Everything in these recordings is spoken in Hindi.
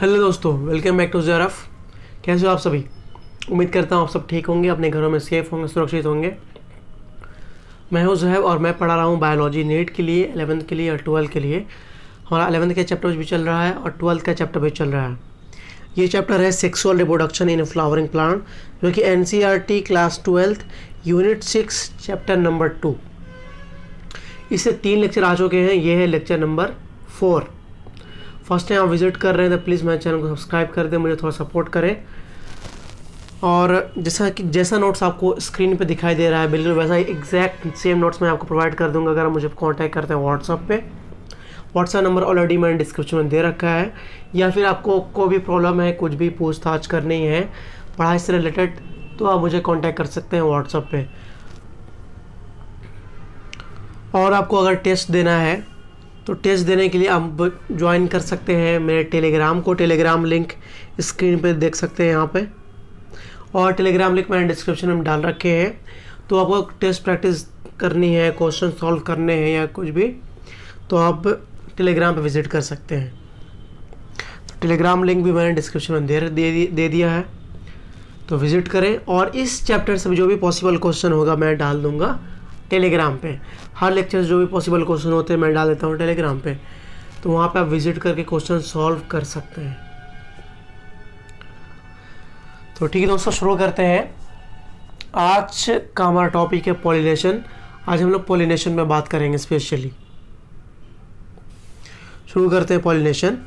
हेलो दोस्तों, वेलकम बैक टू ज़रफ़। कैसे हो आप सभी? उम्मीद करता हूँ आप सब ठीक होंगे, अपने घरों में सेफ़ होंगे, सुरक्षित होंगे। मैं हूँ ज़हैब और मैं पढ़ा रहा हूँ बायोलॉजी नीट के लिए, 11th के लिए और 12th के लिए। हमारा 11th का चैप्टर भी चल रहा है और 12th का चैप्टर भी चल रहा है। ये चैप्टर है sexual reproduction in flowering plant, जो कि NCERT class 12 unit 6 chapter number 2। इससे 3 लेक्चर आ चुके हैं। ये है लेक्चर नंबर 4। फर्स्ट टाइम आप विजिट कर रहे हैं तो प्लीज़ मेरे चैनल को सब्सक्राइब कर दें, मुझे थोड़ा सपोर्ट करें। और जैसा नोट्स आपको स्क्रीन पे दिखाई दे रहा है, बिल्कुल वैसा ही एग्जैक्ट सेम नोट्स मैं आपको प्रोवाइड कर दूंगा अगर आप मुझे कांटेक्ट करते हैं व्हाट्सएप पे। व्हाट्सएप नंबर ऑलरेडी मैंने डिस्क्रिप्शन में दे रखा है। या फिर आपको कोई भी प्रॉब्लम है, कुछ भी पूछताछ करनी है पढ़ाई से रिलेटेड, तो आप मुझे कॉन्टैक्ट कर सकते हैं व्हाट्सएप पे। और आपको अगर टेस्ट देना है तो टेस्ट देने के लिए आप ज्वाइन कर सकते हैं मेरे टेलीग्राम को। टेलीग्राम लिंक स्क्रीन पे देख सकते हैं यहाँ पे, और टेलीग्राम लिंक मैंने डिस्क्रिप्शन में डाल रखे हैं। तो आपको टेस्ट प्रैक्टिस करनी है, क्वेश्चन सॉल्व करने हैं या कुछ भी, तो आप टेलीग्राम पे विज़िट कर सकते हैं। तो टेलीग्राम लिंक भी मैंने डिस्क्रिप्शन में दे दिया है, तो विज़िट करें। और इस चैप्टर से जो भी पॉसिबल क्वेश्चन होगा मैं डाल दूँगा टेलीग्राम पे। हर लेक्चर जो भी पॉसिबल क्वेश्चन होते हैं मैं डाल देता हूँ टेलीग्राम पे, तो वहाँ पे आप विजिट करके क्वेश्चन सॉल्व कर सकते हैं। तो ठीक है दोस्तों, शुरू करते हैं। आज का हमारा टॉपिक है पॉलिनेशन। आज हम लोग पॉलिनेशन में बात करेंगे स्पेशली। शुरू करते हैं pollination.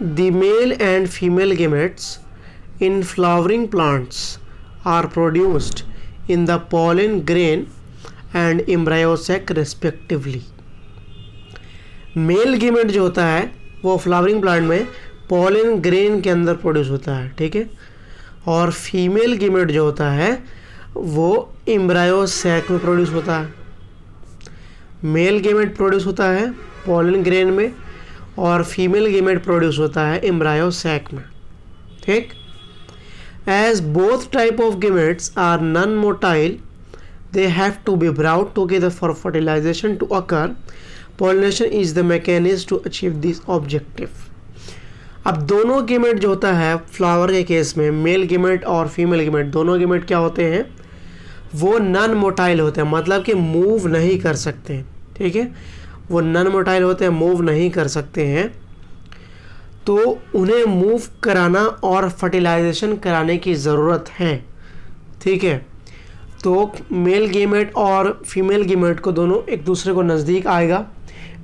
The male and female gametes in flowering plants are produced in the pollen grain and embryo sac respectively। Male gamete जो होता है वो फ्लावरिंग प्लांट में पॉलन ग्रेन के अंदर प्रोड्यूस होता है, ठीक है। और फीमेल गेमेट जो होता है वो एम्ब्रायो सैक में प्रोड्यूस होता है। मेल गेमेट प्रोड्यूस होता है पॉलन ग्रेन में और फीमेल गेमेट प्रोड्यूस होता है एम्ब्रायो सैक में, ठीक। As both type of gametes are non-motile, they have to be brought together for fertilization to occur. Pollination is the mechanism to achieve this objective। अब दोनों गेमेट जो होता है फ्लावर के केस में, मेल गेमेट और फीमेल गेमेट, दोनों गेमेट क्या होते हैं, वो नॉन मोटाइल होते हैं, मतलब कि मूव नहीं कर सकते हैं, ठीक है। वो नॉन मोटाइल होते हैं, मूव नहीं कर सकते हैं, तो उन्हें मूव कराना और फर्टिलाइजेशन कराने की ज़रूरत है, ठीक है। तो मेल गेमेट और फीमेल गेमेट को दोनों एक दूसरे को नज़दीक आएगा।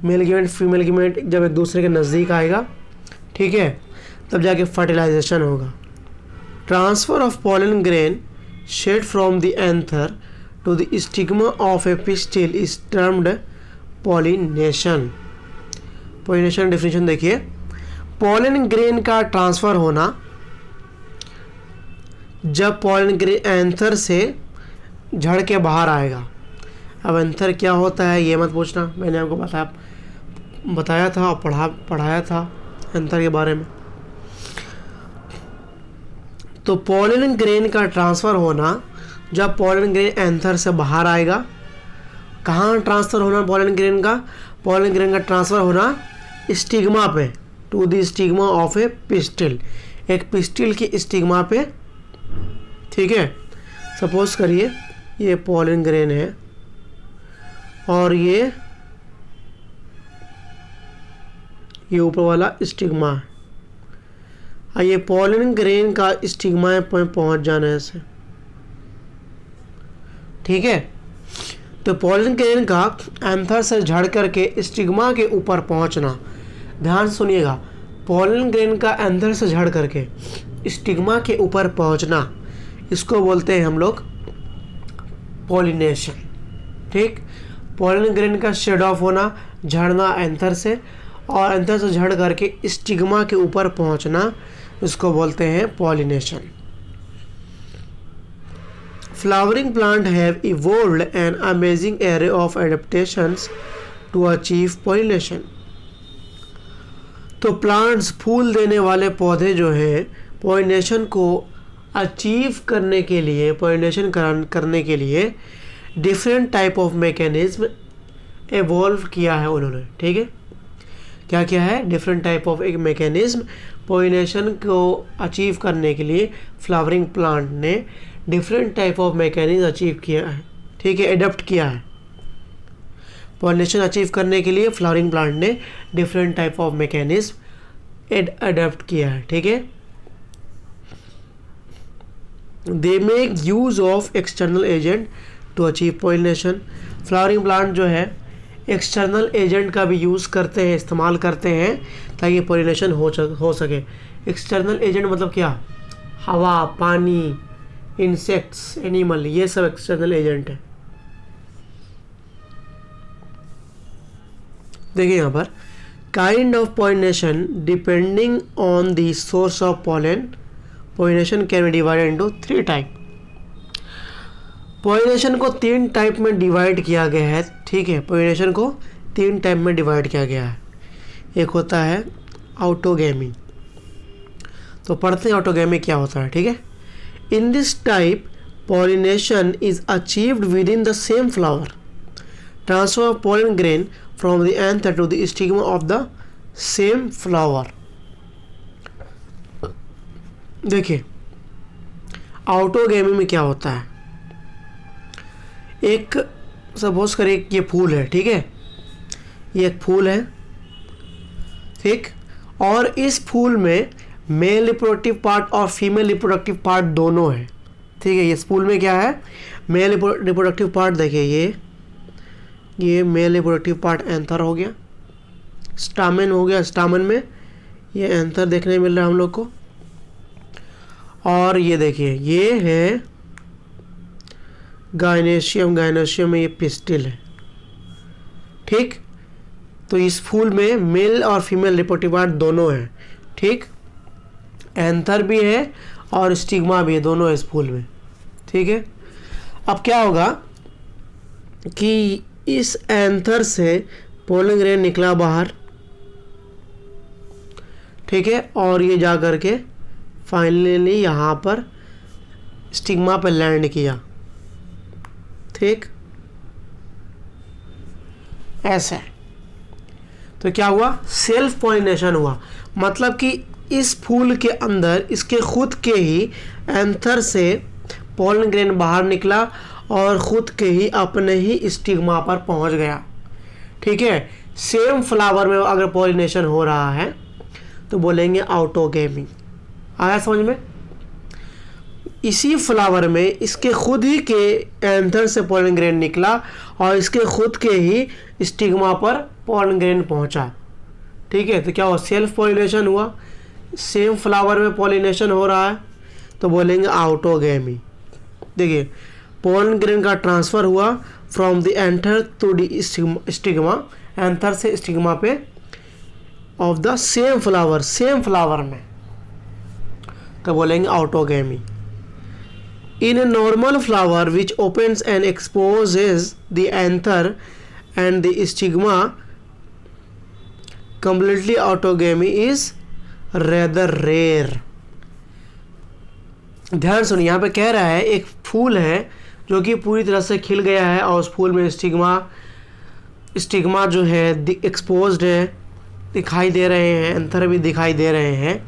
मेल गेमेट फीमेल गेमेट जब एक दूसरे के नज़दीक आएगा, ठीक है, तब जाके फर्टिलाइजेशन होगा। Transfer of pollen grain shed from the anther to the stigma of a pistil is termed pollination. Pollination definition देखिए। पॉलन ग्रेन का ट्रांसफ़र होना, जब पॉलन ग्रेन एंथर से झड़ के बाहर आएगा। अब एंथर क्या होता है ये मत पूछना, मैंने आपको बताया था और पढ़ाया था एंथर के बारे में। तो पॉलन ग्रेन का ट्रांसफ़र होना, जब पॉलन ग्रेन एंथर से बाहर आएगा। कहाँ ट्रांसफ़र होना पॉलन ग्रेन का? पॉलन ग्रेन का ट्रांसफ़र होना स्टिग्मा पे, to the stigma of a pistil, एक पिस्टिल की स्टिग्मा पे, ठीक है। सपोज करिए ये पॉलन ग्रेन है और ये ऊपर वाला स्टिग्मा है। ये पॉलन ग्रेन का स्टिग्मा पे पहुंच जाना है ऐसे, ठीक है। तो पॉलन ग्रेन का एंथर से झड़ करके स्टिग्मा के ऊपर पहुंचना, ध्यान सुनिएगा, पॉलन ग्रेन का एंथर से झड़ करके स्टिग्मा के ऊपर पहुंचना, इसको बोलते हैं हम लोग पॉलिनेशन, ठीक। पॉलन ग्रेन का शेड ऑफ होना, झड़ना एंथर से, और एंथर से झड़ करके स्टिग्मा के ऊपर पहुंचना, इसको बोलते हैं pollination. Flowering plant have evolved an amazing array of adaptations to achieve pollination. तो प्लांट्स, फूल देने वाले पौधे जो हैं, पॉलिनेशन को अचीव करने के लिए, पॉलिनेशन करने के लिए different type of mechanism evolve किया है उन्होंने, ठीक है। क्या क्या है, डिफरेंट टाइप ऑफ एक मैकेनिज्म। पॉलिनेशन को अचीव करने के लिए फ्लावरिंग प्लांट ने different type of mechanism achieve किया है, ठीक है, एडप्ट किया है। पॉलिनेशन अचीव करने के लिए फ्लावरिंग प्लांट ने different type of mechanism adapt किया है, ठीक है। They make use of external agent to achieve pollination. Flowering plant जो है एक्सटर्नल एजेंट का भी यूज़ करते हैं, इस्तेमाल करते हैं ताकि पॉलिनेशन हो सके। एक्सटर्नल एजेंट मतलब क्या, हवा, पानी, इंसेक्ट्स, एनिमल, ये सब एक्सटर्नल एजेंट है। देखिए यहाँ पर kind of pollination depending on the source of pollen, pollination can be divided into 3 type. Pollination को 3 टाइप में डिवाइड किया गया है, ठीक है। पॉलिनेशन को 3 टाइप में डिवाइड किया गया है। एक होता है ऑटोगेमी। तो पढ़ते हैं ऑटोगेमी क्या होता है, ठीक है। In this type pollination is achieved within the same flower. Transfer of pollen grain from the anther to the stigma of the same flower. देखिए ऑटोगेमी में क्या होता है, एक सपोज करें ये फूल है, ठीक है, ये एक फूल है, ठीक, और इस फूल में मेल रिप्रोडक्टिव पार्ट और फीमेल रिप्रोडक्टिव पार्ट दोनों है, ठीक है। इस फूल में क्या है, मेल रिप्रोडक्टिव पार्ट, देखिए ये मेल रिप्रोडक्टिव पार्ट एंथर हो गया, स्टामेन हो गया, स्टामेन में ये एंथर देखने मिल रहा है हम लोग को, और ये देखिए ये है गायनेशियम, गायनेशियम में ये पिस्टिल है, ठीक। तो इस फूल में मेल और फीमेल रिप्रोडक्टिव पार्ट दोनों हैं, ठीक, एंथर भी है और स्टिग्मा भी है, दोनों है इस फूल में, ठीक है। अब क्या होगा कि इस एंथर से पोलन ग्रेन निकला बाहर, ठीक है, और ये जा करके फाइनली यहाँ पर स्टिग्मा पर लैंड किया, ठीक, ऐसे। तो क्या हुआ, सेल्फ पॉलिनेशन हुआ। मतलब कि इस फूल के अंदर इसके खुद के ही एंथर से पोलन ग्रेन बाहर निकला और खुद के ही अपने ही स्टिग्मा पर पहुंच गया, ठीक है। सेम फ्लावर में अगर पॉलिनेशन हो रहा है तो बोलेंगे ऑटोगेमी। आया समझ में। इसी फ्लावर में इसके खुद ही के एंथर से पोलन ग्रेन निकला और इसके खुद के ही स्टिग्मा पर पोलन ग्रेन पहुंचा, ठीक है। तो क्या हुआ, सेल्फ पॉलिनेशन हुआ। सेम फ्लावर में पॉलिनेशन हो रहा है तो बोलेंगे ऑटोगेमी। देखिए पोलन ग्रेन का ट्रांसफ़र हुआ from the anther to the stigma, anther से स्टिग्मा पे of the same flower, same flower में, तो बोलेंगे autogamy. In a normal flower which opens and exposes the anther and the stigma completely, autogamy is rather rare. ध्यान सुनिए, यहाँ पे कह रहा है एक फूल है जो कि पूरी तरह से खिल गया है और उस फूल में स्टिग्मा जो है एक्सपोज्ड है, दिखाई दे रहे हैं, एंथर भी दिखाई दे रहे हैं।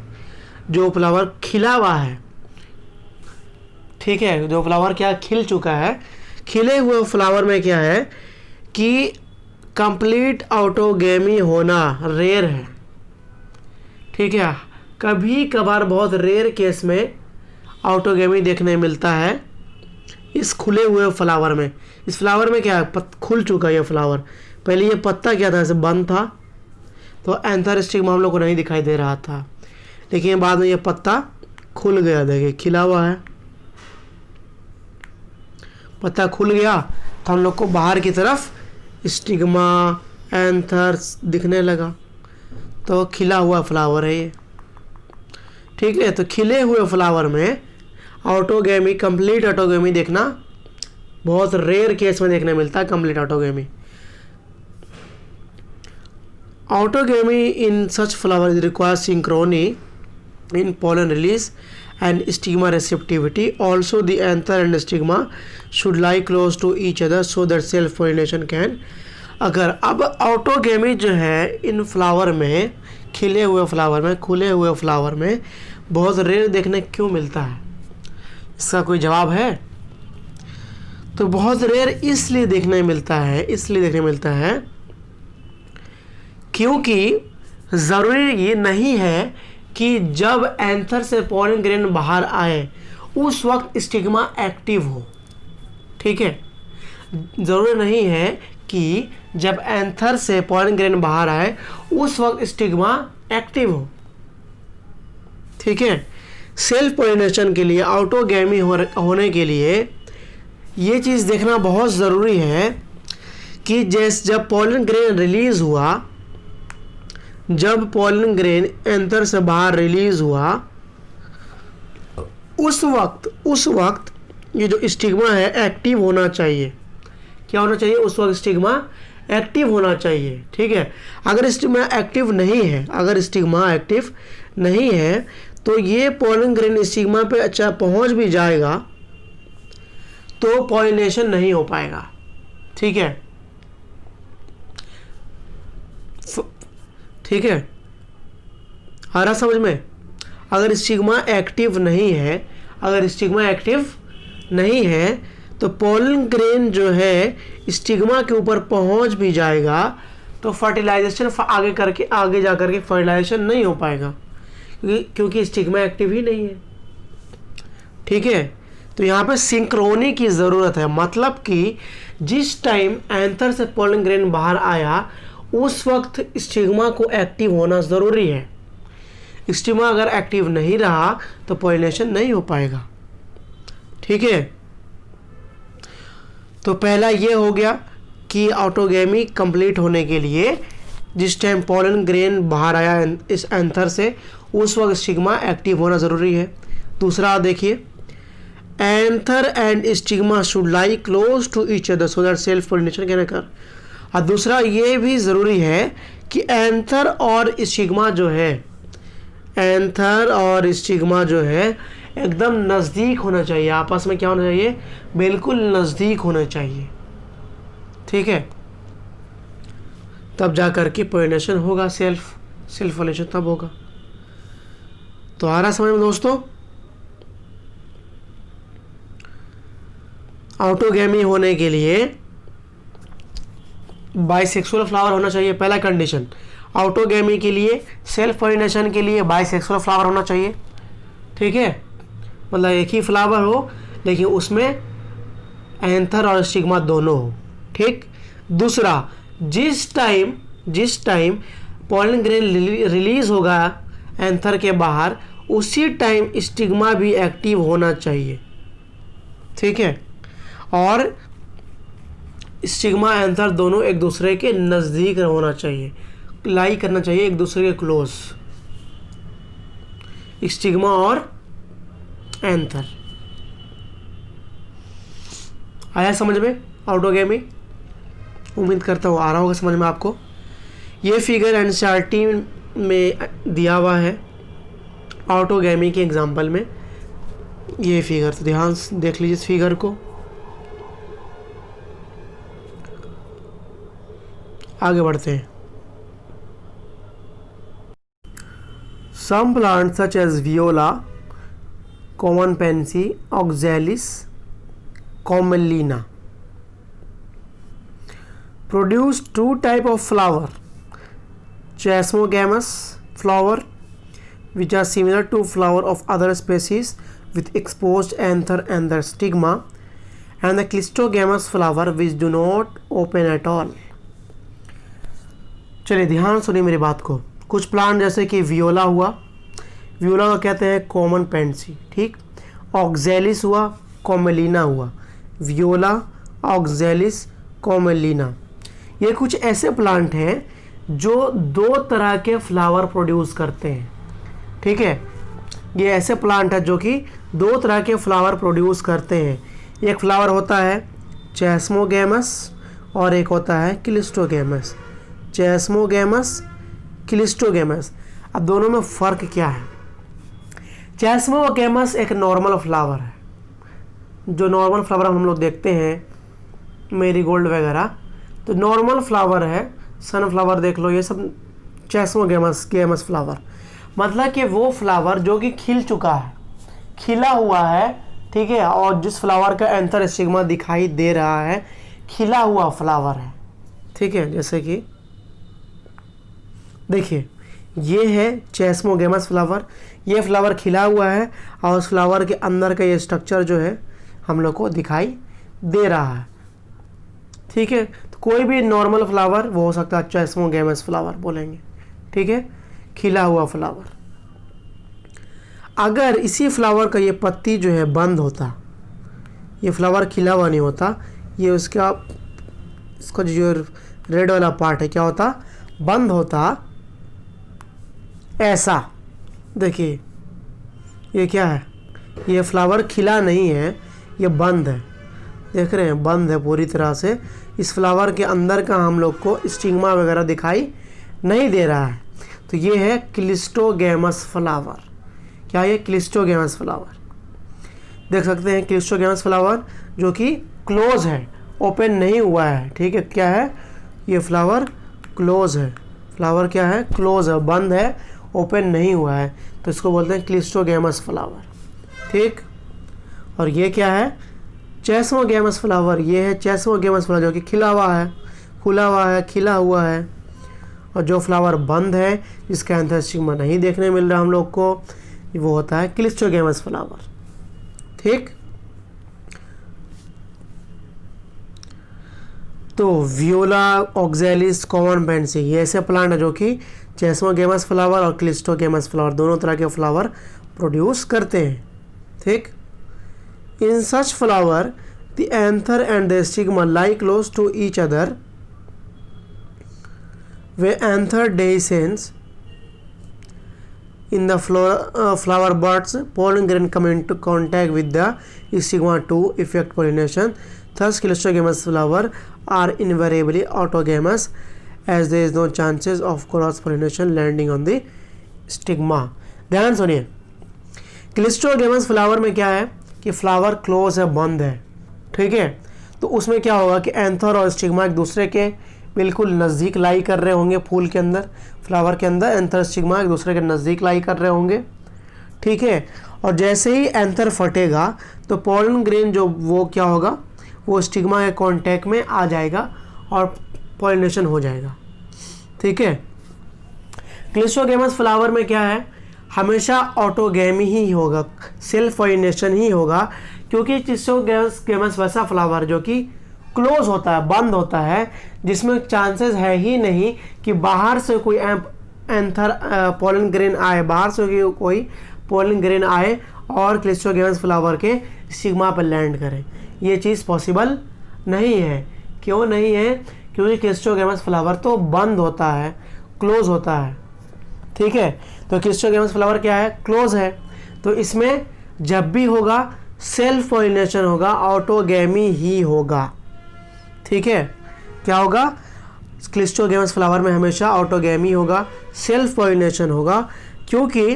जो फ्लावर खिला हुआ है, ठीक है, जो फ्लावर क्या खिल चुका है, खिले हुए फ्लावर में क्या है कि कंप्लीट ऑटोगेमी होना रेयर है, ठीक है। कभी कभार बहुत रेयर केस में ऑटोगेमी देखने मिलता है इस खुले हुए फ्लावर में। इस फ्लावर में क्या है, खुल चुका है ये फ्लावर। पहले ये पत्ता क्या था, ऐसे बंद था, तो एंथर स्टिग्मा हम लोग को नहीं दिखाई दे रहा था, लेकिन बाद में ये पत्ता खुल गया, देखिए खिला हुआ है, पत्ता खुल गया तो हम लोग को बाहर की तरफ स्टिग्मा, एंथर दिखने लगा, तो खिला हुआ फ्लावर है ये, ठीक है। तो खिले हुए फ्लावर में ऑटोगेमी, कंप्लीट ऑटोगेमी देखना बहुत रेयर केस में देखने मिलता है, complete autogamy. Autogamy in such flower requires Synchrony in pollen release and stigma receptivity. Also the anther and stigma should lie close to each other so that self pollination can अगर अब ऑटोगेमी जो है इन फ्लावर में, खुले हुए फ्लावर में बहुत रेयर देखने क्यों मिलता है? इसका कोई जवाब है? तो बहुत रेयर इसलिए देखने मिलता है क्योंकि ज़रूरी ये नहीं है कि जब एंथर से पॉलन ग्रेन बाहर आए उस वक्त स्टिग्मा एक्टिव हो। ठीक है, ज़रूरी नहीं है कि जब एंथर से पॉलन ग्रेन बाहर आए उस वक्त स्टिग्मा एक्टिव हो। ठीक है, सेल्फ पोलिनेशन के लिए, ऑटोगैमी होने के लिए ये चीज़ देखना बहुत ज़रूरी है कि जब पॉलन ग्रेन रिलीज़ हुआ, जब पॉलन ग्रेन एंथर से बाहर रिलीज़ हुआ, उस वक्त ये जो स्टिग्मा है एक्टिव होना चाहिए। क्या होना चाहिए? उस वक्त स्टिग्मा एक्टिव होना चाहिए। ठीक है, अगर स्टिग्मा एक्टिव नहीं है तो ये पॉलन ग्रेन स्टिग्मा पे अच्छा पहुंच भी जाएगा तो पॉलिनेशन नहीं हो पाएगा। ठीक है, आ रहा समझ में? अगर स्टिग्मा एक्टिव नहीं है तो पॉलन ग्रेन जो है स्टिग्मा के ऊपर पहुंच भी जाएगा तो फर्टिलाइजेशन आगे जा करके फर्टिलाइजेशन नहीं हो पाएगा क्योंकि स्टिग्मा एक्टिव ही नहीं है। ठीक है, तो यहाँ पे सिंक्रोनी की ज़रूरत है, मतलब कि जिस टाइम एंथर से पॉलन ग्रेन बाहर आया उस वक्त स्टिग्मा को एक्टिव होना ज़रूरी है। स्टिग्मा अगर एक्टिव नहीं रहा तो पॉलिनेशन नहीं हो पाएगा। ठीक है, तो पहला ये हो गया कि ऑटोगैमी कंप्लीट होने के लिए जिस टाइम पॉलन ग्रेन बाहर आया इस एंथर से उस वक्त स्टिग्मा एक्टिव होना ज़रूरी है। दूसरा देखिए, anther and stigma should lie close to each other so that self pollination can occur. और दूसरा ये भी ज़रूरी है कि एंथर और स्टिग्मा जो है एकदम नज़दीक होना चाहिए, आपस में क्या होना चाहिए? बिल्कुल नज़दीक होना चाहिए। ठीक है, तब जा कर के पोलिनेशन होगा, सेल्फ पोलिनेशन तब होगा। तो आ रहा समझ में दोस्तों? ऑटोगैमी होने के लिए बाइसेक्सुअल फ्लावर होना चाहिए, पहला कंडीशन। ऑटोगैमी के लिए, सेल्फ पोलिनेशन के लिए बाइसेक्सुअल फ्लावर होना चाहिए। ठीक है, मतलब एक ही फ्लावर हो लेकिन उसमें एंथर और स्टिग्मा दोनों हो। ठीक, दूसरा, जिस टाइम पॉलन ग्रेन रिलीज होगा एंथर के बाहर उसी टाइम स्टिग्मा भी एक्टिव होना चाहिए। ठीक है, और स्टिग्मा एंथर दोनों एक दूसरे के नज़दीक होना चाहिए, लाई करना चाहिए एक दूसरे के क्लोज, स्टिग्मा और एंथर। आया समझ में ऑटोगैमी? उम्मीद करता हूँ आ रहा होगा समझ में आपको। ये फिगर एनसीईआरटी में दिया हुआ है ऑटोगैमी के एग्जाम्पल में, ये फिगर, तो ध्यान से देख लीजिए इस फिगर को। आगे बढ़ते हैं। Some plants such as viola, common pansy, oxalis, commelina produce two type of flower, chasmogamous flower which are similar to flower of other species with exposed anther and the stigma, and the clistogamous flower which do not open at all। चलिए ध्यान सुनिए मेरी बात को। कुछ प्लांट जैसे कि वियोला हुआ, वियोला को कहते हैं कॉमन पेंसी। ठीक, ऑक्जेलिस हुआ, कॉमेलिना हुआ, वियोला, ऑक्जेलिस, कॉमेलिना, ये कुछ ऐसे प्लांट हैं जो दो तरह के फ्लावर प्रोड्यूस करते हैं। ठीक है, ये ऐसे प्लांट है जो कि दो तरह के फ्लावर प्रोड्यूस करते हैं। एक फ्लावर होता है चैस्मोगैमस और एक होता है क्लिस्टोगैमस। Chasmogamous, cleistogamous. अब दोनों में फ़र्क क्या है? चैस्मोगैमस एक नॉर्मल फ्लावर है, जो नॉर्मल फ्लावर हम लोग देखते हैं मेरीगोल्ड वगैरह, तो नॉर्मल फ्लावर है, सनफ्लावर देख लो, ये सब चेस्मोगेमस फ्लावर, मतलब कि वो फ्लावर जो कि खिल चुका है, खिला हुआ है, ठीक है, और जिस फ्लावर का एंथर स्टिग्मा दिखाई दे रहा है, खिला हुआ फ्लावर है, ठीक है। जैसे कि देखिए ये है चेस्मोगेमस फ्लावर, ये फ्लावर खिला हुआ है और उस फ्लावर के अंदर का ये स्ट्रक्चर जो है हम लोग को दिखाई दे रहा है, ठीक है। तो कोई भी नॉर्मल फ्लावर वो हो सकता है चेस्मोगेमस फ्लावर बोलेंगे, ठीक है, खिला हुआ फ्लावर। अगर इसी फ्लावर का ये पत्ती जो है बंद होता, ये फ्लावर खिला हुआ नहीं होता, ये इसका जो रेड वाला पार्ट है क्या होता, बंद होता, ऐसा। देखिए ये क्या है, ये फ्लावर खिला नहीं है, ये बंद है, देख रहे हैं, बंद है पूरी तरह से। इस फ्लावर के अंदर का हम लोग को स्टिग्मा वगैरह दिखाई नहीं दे रहा है। तो ये है क्लिस्टोगेमस फ्लावर। क्या है? Cleistogamous flower. देख सकते हैं क्लिस्टोगेमस फ्लावर जो कि क्लोज है, ओपन नहीं हुआ है, ठीक है। क्या है? ये फ्लावर क्लोज है, फ्लावर क्या है? क्लोज है, बंद है, ओपन नहीं हुआ है, तो इसको बोलते हैं क्लिस्टोगेमस फ्लावर, ठीक। और ये क्या है? Chasmogamous flower. ये है चेस्मोगेमस फ्लावर जो कि खिला हुआ है, खुला हुआ है, खिला हुआ है। और जो फ्लावर बंद है, जिसका एंथर स्टिग्मा नहीं देखने मिल रहा हम लोग को, वो होता है क्लिस्टोगेमस फ्लावर, ठीक। तो वियोला ऑक्जेलिस कॉमन पेंसी, ये ऐसे प्लांट है जो कि चेस्मोगेमस फ्लावर और क्लिस्टोगेमस फ्लावर दोनों तरह के फ्लावर प्रोड्यूस करते हैं, ठीक। In such flower the anther and the stigma lie close to each other they anther dehiscence in the flower buds, pollen grain come into contact with the stigma to effect pollination. Thus clistogamous flower are invariably autogamous as there is no chances of cross pollination landing on the stigma. ध्यान सुनिए, क्लिस्टोगेमस फ्लावर में क्या है कि फ्लावर क्लोज है, बंद है, ठीक है। तो उसमें क्या होगा कि एंथर और स्टिग्मा एक दूसरे के बिल्कुल नज़दीक लाई कर रहे होंगे, फूल के अंदर, फ्लावर के अंदर एंथर स्टिग्मा एक दूसरे के नज़दीक लाई कर रहे होंगे, ठीक है। और जैसे ही एंथर फटेगा तो पोलन ग्रेन जो वो क्या होगा, वो स्टिग्मा के कांटेक्ट में आ जाएगा और पॉलिनेशन हो जाएगा, ठीक है। क्लिस्टोगेमस फ्लावर में क्या है, हमेशा ऑटोगेमी ही होगा, सेल्फ पॉलिनेशन ही होगा, क्योंकि क्लिस्टोगेमस वैसा फ्लावर जो कि क्लोज होता है, बंद होता है, जिसमें चांसेस है ही नहीं कि बाहर से कोई एंथर पोलन ग्रेन आए, बाहर से कोई पोलन ग्रेन आए और क्लिस्टोगेमस फ्लावर के स्टिग्मा पर लैंड करे। ये चीज़ पॉसिबल नहीं है। क्यों नहीं है? क्योंकि क्लिस्टोगेमस फ्लावर तो बंद होता है, क्लोज होता है, ठीक है। तो क्लिस्टोगेमस फ्लावर क्या है? क्लोज है। तो इसमें जब भी होगा सेल्फ पॉलिनेशन होगा, ऑटोगेमी ही होगा, ठीक है। क्या होगा? क्लिस्टोगेमस फ्लावर में हमेशा ऑटोगेमी होगा, सेल्फ पॉलिनेशन होगा, क्योंकि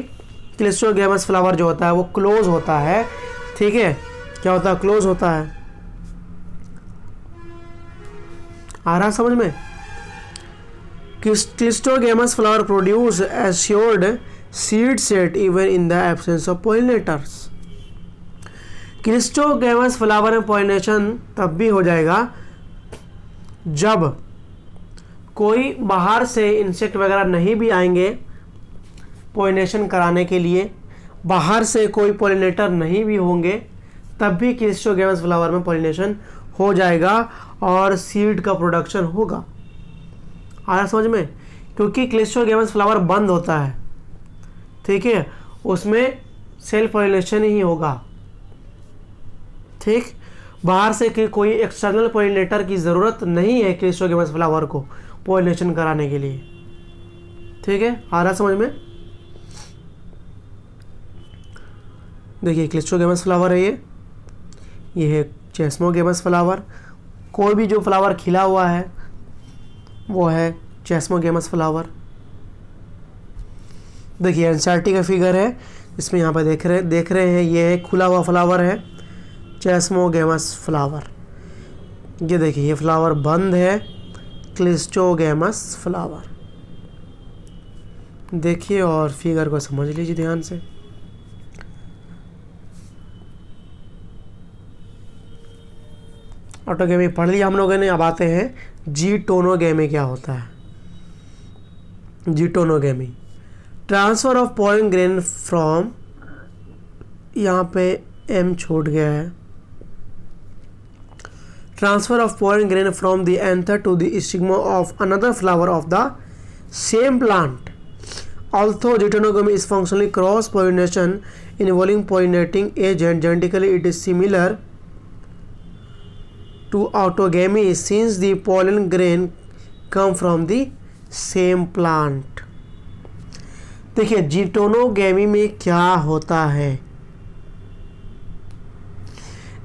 क्लिस्टोगेमस फ्लावर जो होता है वो क्लोज होता है, ठीक है। क्या होता है? क्लोज होता है। आ रहा समझ में? Cleistogamous flower produce assured seed set even in the absence of pollinators. Cleistogamous flower में पॉलिनेशन तब भी हो जाएगा जब कोई बाहर से इंसेक्ट वगैरह नहीं भी आएंगे पॉलिनेशन कराने के लिए, बाहर से कोई पॉलिनेटर नहीं भी होंगे, तब भी क्लिस्टोगेमस फ्लावर में पॉलिनेशन हो जाएगा और सीड का प्रोडक्शन होगा। आया समझ में? क्योंकि क्लिस्टोगेमस फ्लावर बंद होता है, ठीक है, उसमें सेल्फ पॉलिनेशन ही होगा, ठीक। बाहर से कोई एक्सटर्नल पॉलिनेटर की ज़रूरत नहीं है क्लिस्टोगेमस फ्लावर को पॉलिनेशन कराने के लिए, ठीक है। आ रहा समझ में? देखिए क्लिस्टोगेमस फ्लावर है ये है चेस्मोगेमस फ्लावर। कोई भी जो फ्लावर खिला हुआ है वो है चेस्मोगेमस फ्लावर। देखिए एनसीईआरटी का फिगर है, इसमें यहाँ पर देख रहे हैं, ये खुला हुआ फ्लावर है चेस्मोगेमस फ्लावर। ये देखिए ये फ्लावर बंद है, क्लिस्टोगैमस फ्लावर। देखिए और फिगर को समझ लीजिए ध्यान से। ऑटोगेमी पढ़ लिया हम लोगों ने। अब आते हैं जीटोनोगेमी क्या होता है। Geitonogamy, transfer of pollen grain from, यहाँ पे एम छूट गया है, transfer of pollen grain from the anther to the stigma of another flower of the same plant. Although deuteronomy is functionally cross pollination involving pollinating agent, genetically it is similar to autogamy since the pollen grain come from the same plant। देखिए जीटोनोगेमी में क्या होता है।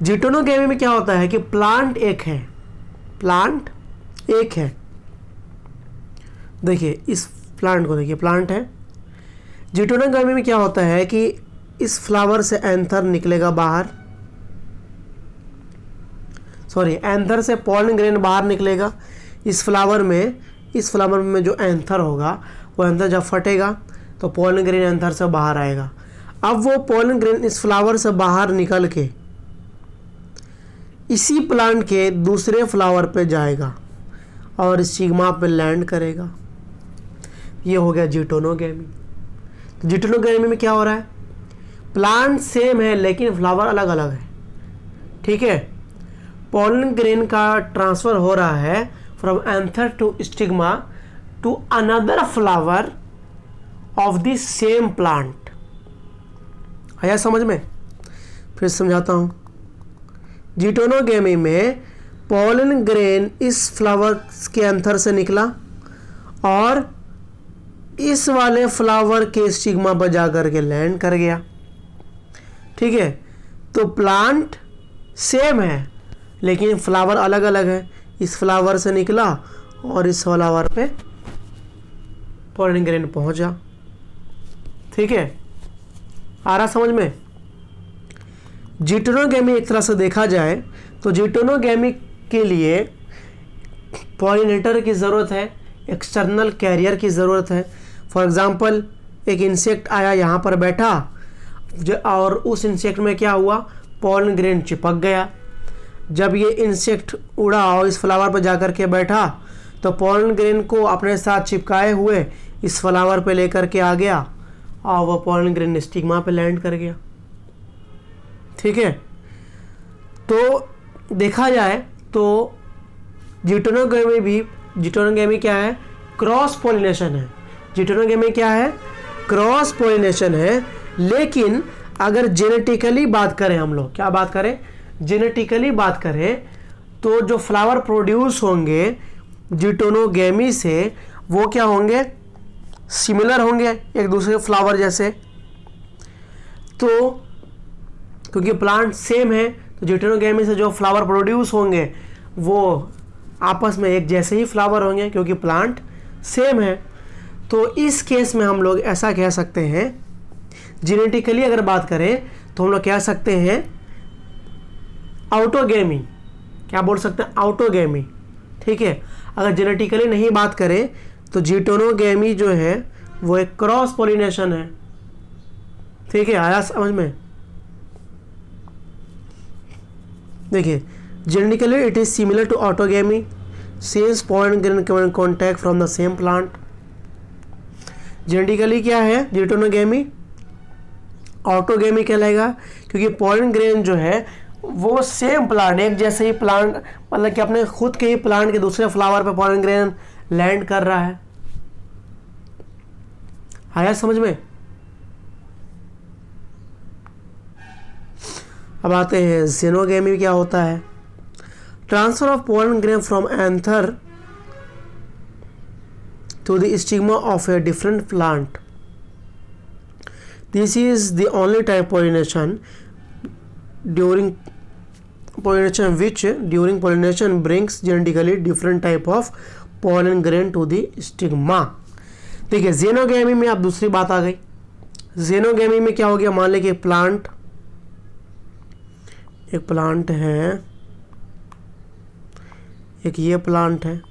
जीटोनोगेमी में क्या होता है कि प्लांट एक है, प्लांट एक है। देखिए इस प्लांट को देखिए, प्लांट है। जीटोनोगेमी में क्या होता है कि इस फ्लावर से एंथर निकलेगा बाहर, सॉरी एंथर से पॉलन ग्रेन बाहर निकलेगा इस फ्लावर में जो एंथर होगा वो एंथर जब फटेगा तो पॉलन ग्रेन एंथर से बाहर आएगा। अब वो पॉलन ग्रेन इस फ्लावर से बाहर निकल के इसी प्लांट के दूसरे फ्लावर पे जाएगा और स्टिग्मा पे लैंड करेगा। ये हो गया जीटोनोगेमी। तो जीटोनोगेमी में क्या हो रहा है, प्लांट सेम है लेकिन फ्लावर अलग अलग है। ठीक है, पॉलन ग्रेन का ट्रांसफर हो रहा है from anther to stigma to another flower of the same plant. आया समझ में? फिर समझाता हूँ। जीटोनोगेमी में पॉलन ग्रेन इस फ्लावर के एंथर से निकला और इस वाले फ्लावर के स्टिग्मा पर जाकर के लैंड कर गया। ठीक है, तो प्लांट सेम है लेकिन फ्लावर अलग अलग है। इस फ्लावर से निकला और इस फ्लावर पे पॉलन ग्रेन पहुंचा। ठीक है, आ रहा समझ में? जीटोनोगेमी एक तरह से देखा जाए तो जीटोनोगेमी के लिए पॉलिनेटर की ज़रूरत है, एक्सटर्नल कैरियर की ज़रूरत है। फॉर एग्ज़ाम्पल एक इंसेक्ट आया यहाँ पर बैठा और उस इंसेक्ट में क्या हुआ, पॉलन ग्रेन चिपक गया। जब ये इंसेक्ट उड़ा और इस फ्लावर पर जाकर के बैठा तो पॉलन ग्रेन को अपने साथ चिपकाए हुए इस फ्लावर पे लेकर के आ गया और वह पॉलन ग्रेन स्टिग्मा पे लैंड कर गया। ठीक है, तो देखा जाए तो जीटोनोगेमी क्या है, क्रॉस पॉलिनेशन है। जीटोनोगेमी क्या है, क्रॉस पॉलिनेशन है। लेकिन अगर जेनेटिकली बात करें, हम लोग क्या बात करें, जेनेटिकली बात करें तो जो फ्लावर प्रोड्यूस होंगे जीटोनोगेमी से वो क्या होंगे, सिमिलर होंगे एक दूसरे फ्लावर जैसे। तो क्योंकि प्लांट सेम है तो जीटोनोगेमी से जो फ्लावर प्रोड्यूस होंगे वो आपस में एक जैसे ही फ्लावर होंगे क्योंकि प्लांट सेम है। तो इस केस में हम लोग ऐसा कह सकते हैं, जेनेटिकली अगर बात करें तो हम लोग कह सकते हैं ऑटोगेमी। क्या बोल सकते हैं, ऑटोगेमी। ठीक है, अगर जेनेटिकली नहीं बात करें तो जीटोनोगेमी जो है वो एक क्रॉस पॉलिनेशन है। ठीक है, आया समझ में? देखिए genetically it is similar to autogamy since pollen grain come in contact from the same plant. Genetically क्या है जीटोनोगेमी, ऑटोगेमी कहलाएगा क्योंकि पॉलन ग्रेन जो है वो सेम प्लांट, एक जैसे ही प्लांट, मतलब कि अपने खुद के ही प्लांट के दूसरे फ्लावर पे पॉलन ग्रेन लैंड कर रहा है। आया समझ में? अब आते हैं जेनोगेमी क्या होता है। Transfer of pollen grain from anther to the stigma of a different plant. This is the only type pollination which during pollination brings genetically different type of pollen grain to the stigma। देखिए जेनोगेमी में अब दूसरी बात आ गई। जेनोगेमी में क्या हो गया, मान लें कि एक प्लांट है, एक ये प्लांट है,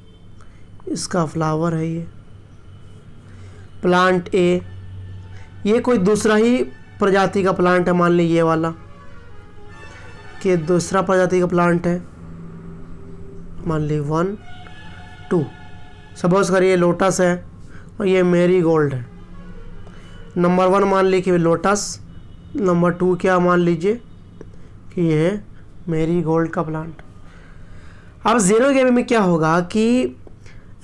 इसका फ्लावर है ये प्लांट ए, ये कोई दूसरा ही प्रजाति का प्लांट है, मान ली ये वाला कि दूसरा प्रजाति का प्लांट है, मान ली 1 2, सपोज करिए लोटस है और ये मैरीगोल्ड है। नंबर 1 मान ली कि लोटस, नंबर 2 क्या मान लीजिए कि ये है मैरीगोल्ड का प्लांट। अब ज़ेनोगेमी में क्या होगा कि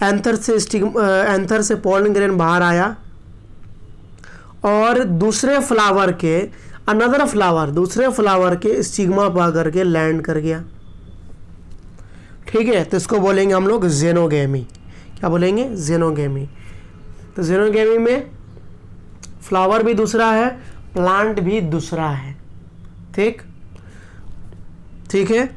एंथर से पोलन ग्रेन बाहर आया और दूसरे फ्लावर के दूसरे फ्लावर के स्टिग्मा पा करके लैंड कर गया। ठीक है, तो इसको बोलेंगे हम लोग ज़ेनोगेमी। क्या बोलेंगे? ज़ेनोगेमी। तो ज़ेनोगेमी में फ्लावर भी दूसरा है, प्लांट भी दूसरा है। ठीक है।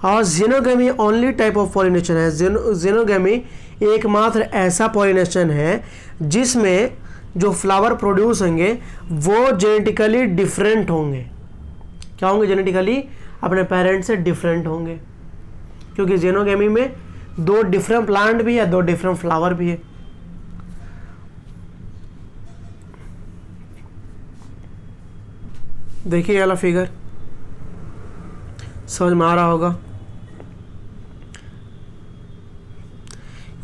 और ज़ेनोगेमी ओनली टाइप ऑफ पॉलिनेशन है। ज़ेनोगेमी एकमात्र ऐसा पॉलिनेशन है जिसमें जो फ्लावर प्रोड्यूस होंगे वो जेनेटिकली डिफरेंट होंगे। क्या होंगे? जेनेटिकली अपने पेरेंट्स से डिफरेंट होंगे, क्योंकि ज़ेनोगेमी में 2 डिफरेंट प्लांट भी है, 2 डिफरेंट फ्लावर भी है। देखिए ये वाला फिगर समझ में आ रहा होगा।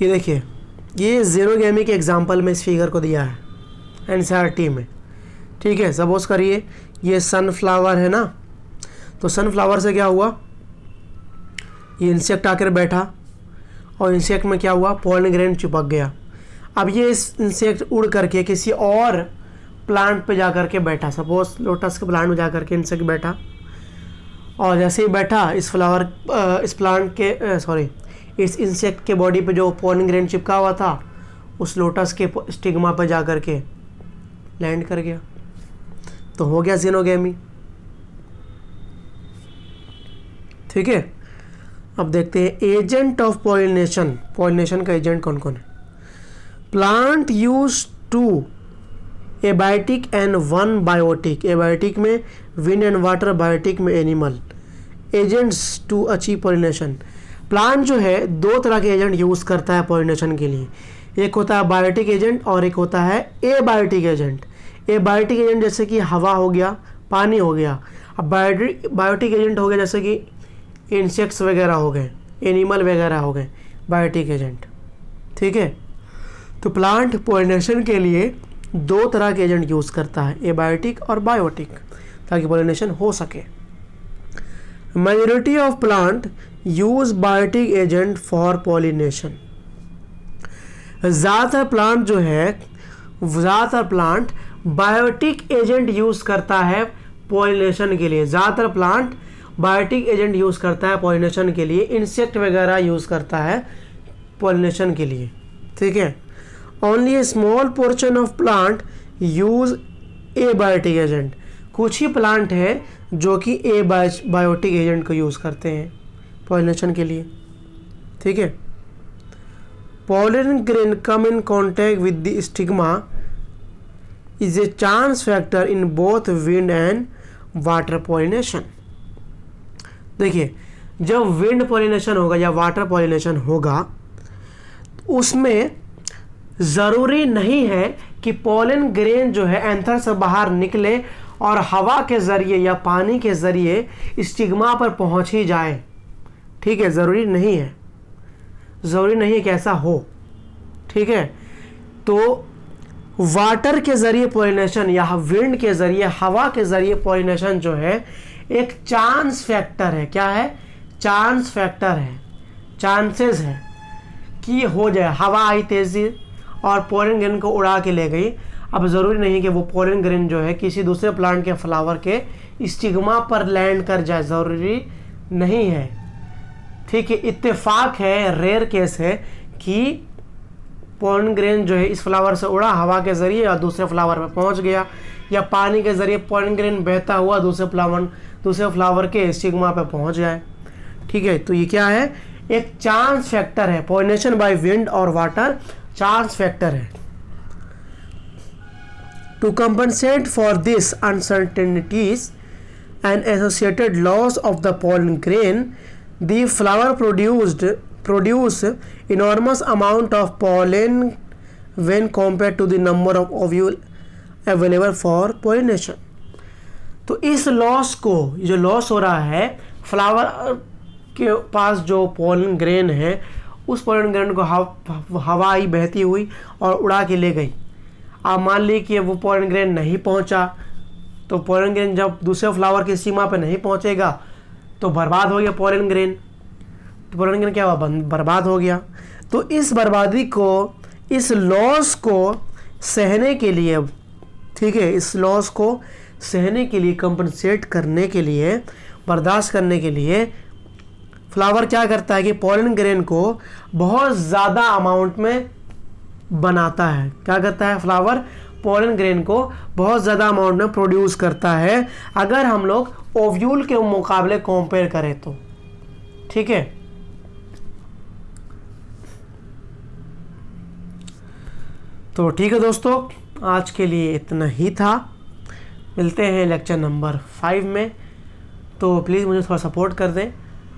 ये देखिए, ये ज़ेनोगेमी के एग्जाम्पल में इस फिगर को दिया है एनसीईआरटी में। ठीक है, सपोज करिए ये सनफ्लावर है ना, तो सनफ्लावर से क्या हुआ, ये इंसेक्ट आकर बैठा और इंसेक्ट में क्या हुआ, पोलन ग्रेन चिपक गया। अब ये इस इंसेक्ट उड़ करके किसी और प्लांट पे जा कर के बैठा, सपोज लोटस के प्लांट में जा कर के इंसेक्ट बैठा, और जैसे ही बैठा इस इंसेक्ट के बॉडी पे जो पोलन ग्रेन चिपका हुआ था उस लोटस के स्टिग्मा पे जा कर के लैंड कर गया, तो हो गया ज़ेनोगेमी। ठीक है, अब देखते हैं एजेंट ऑफ पॉलिनेशन। पॉलिनेशन का एजेंट कौन कौन है? Plant use 2 abiotic and 1 biotic. Abiotic में विंड एंड वाटर, बायोटिक में animal agents to achieve pollination. Plant जो है 2 तरह के एजेंट यूज़ करता है पॉलिनेशन के लिए। एक होता है बायोटिक एजेंट और एक होता है एबायोटिक एजेंट। एबायोटिक एजेंट जैसे कि हवा हो गया, पानी हो गया। अब बायोटिक एजेंट हो गया जैसे कि इंसेक्ट्स वगैरह हो गए, एनिमल वगैरह हो गए, बायोटिक एजेंट। ठीक है, तो प्लांट पॉलिनेशन के लिए 2 तरह के एजेंट यूज़ करता है, एबायोटिक और बायोटिक, ताकि पॉलिनेशन हो सके। Majority of plant use biotic agent for pollination. ज़्यादातर प्लांट बायोटिक एजेंट यूज़ करता है पॉलिनेशन के लिए। ज़्यादातर प्लांट बायोटिक एजेंट यूज़ करता है पॉलिनेशन के लिए, इंसेक्ट वगैरह यूज़ करता है पॉलिनेशन के लिए। ठीक है, only A small portion of plant use abiotic agent. कुछ ही प्लांट है जो कि बायोटिक एजेंट को यूज़ करते हैं पॉलिनेशन के लिए। ठीक है, pollen grain come in contact with the stigma is a chance factor in both wind and water pollination। देखिए, जब विंड पॉलिनेशन होगा या वाटर पॉलिनेशन होगा उसमें ज़रूरी नहीं है कि पोलन ग्रेन जो है एंथर से बाहर निकले और हवा के ज़रिए या पानी के ज़रिए स्टिग्मा पर पहुंच ही जाए। ठीक है, ज़रूरी नहीं है कि ऐसा हो। ठीक है, तो वाटर के ज़रिए पॉलिनेशन या विंड के ज़रिए, हवा के ज़रिए पॉलिनेशन जो है एक चांस फैक्टर है। क्या है? चांस फैक्टर है, चांसेस है कि हो जाए। हवा आई तेज़ी और पोलन ग्रेन को उड़ा के ले गई। अब ज़रूरी नहीं कि वो पोलन ग्रेन जो है किसी दूसरे प्लांट के फ्लावर के स्टिग्मा पर लैंड कर जाए, ज़रूरी नहीं है। ठीक है, इत्तेफाक है, रेयर केस है कि पोलन ग्रेन जो है इस फ्लावर से उड़ा हवा के ज़रिए और दूसरे फ्लावर पे पहुंच गया, या पानी के ज़रिए पोलन ग्रेन बहता हुआ दूसरे फ्लावर के स्टिग्मा पे पहुंच जाए। ठीक है, तो ये क्या है? एक चांस फैक्टर है। पॉलिनेशन बाय विंड और वाटर चांस फैक्टर है। To compensate for this uncertainties and associated loss of the pollen grain, the flower produce enormous amount of pollen when compare to the number of ovule available for pollination. तो इस लॉस को, जो लॉस हो रहा है फ्लावर के पास जो पोलन ग्रेन है, उस पोलन ग्रेन को हवा आई बहती हुई और उड़ा के ले गई। आप मान ली कि वो पोलन ग्रेन नहीं पहुंचा, तो पोलन ग्रेन जब दूसरे फ्लावर की सीमा पर नहीं पहुंचेगा तो बर्बाद हो गया पोलन ग्रेन। तो पोलन ग्रेन क्या हुआ, बर्बाद हो गया। तो इस बर्बादी को, इस लॉस को सहने के लिए, ठीक है, इस लॉस को सहने के लिए, कंपनसेट करने के लिए, बर्दाश्त करने के लिए फ्लावर क्या करता है कि पोलन ग्रेन को बहुत ज़्यादा अमाउंट में बनाता है। क्या करता है, फ्लावर पोलन ग्रेन को बहुत ज़्यादा अमाउंट में प्रोड्यूस करता है, अगर हम लोग ओव्यूल के मुकाबले कंपेयर करें तो। ठीक है, तो ठीक है दोस्तों, आज के लिए इतना ही था। मिलते हैं लेक्चर नंबर 5 में। तो प्लीज़ मुझे थोड़ा सपोर्ट कर दें,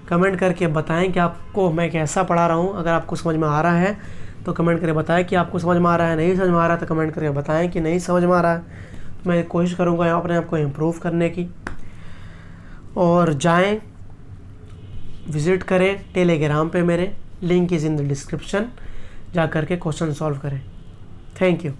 कमेंट करके बताएं कि आपको मैं कैसा पढ़ा रहा हूं। अगर आपको समझ में आ रहा है तो कमेंट करके बताएं कि आपको समझ में आ रहा है, नहीं समझ में आ रहा है तो कमेंट करके बताएं कि नहीं समझ में आ रहा है। तो मैं कोशिश करूँगा अपने आप को इम्प्रूव करने की। और जाएं, विज़िट करें टेलीग्राम पे, मेरे link is in the description, जा करके क्वेश्चन सॉल्व करें। Thank you.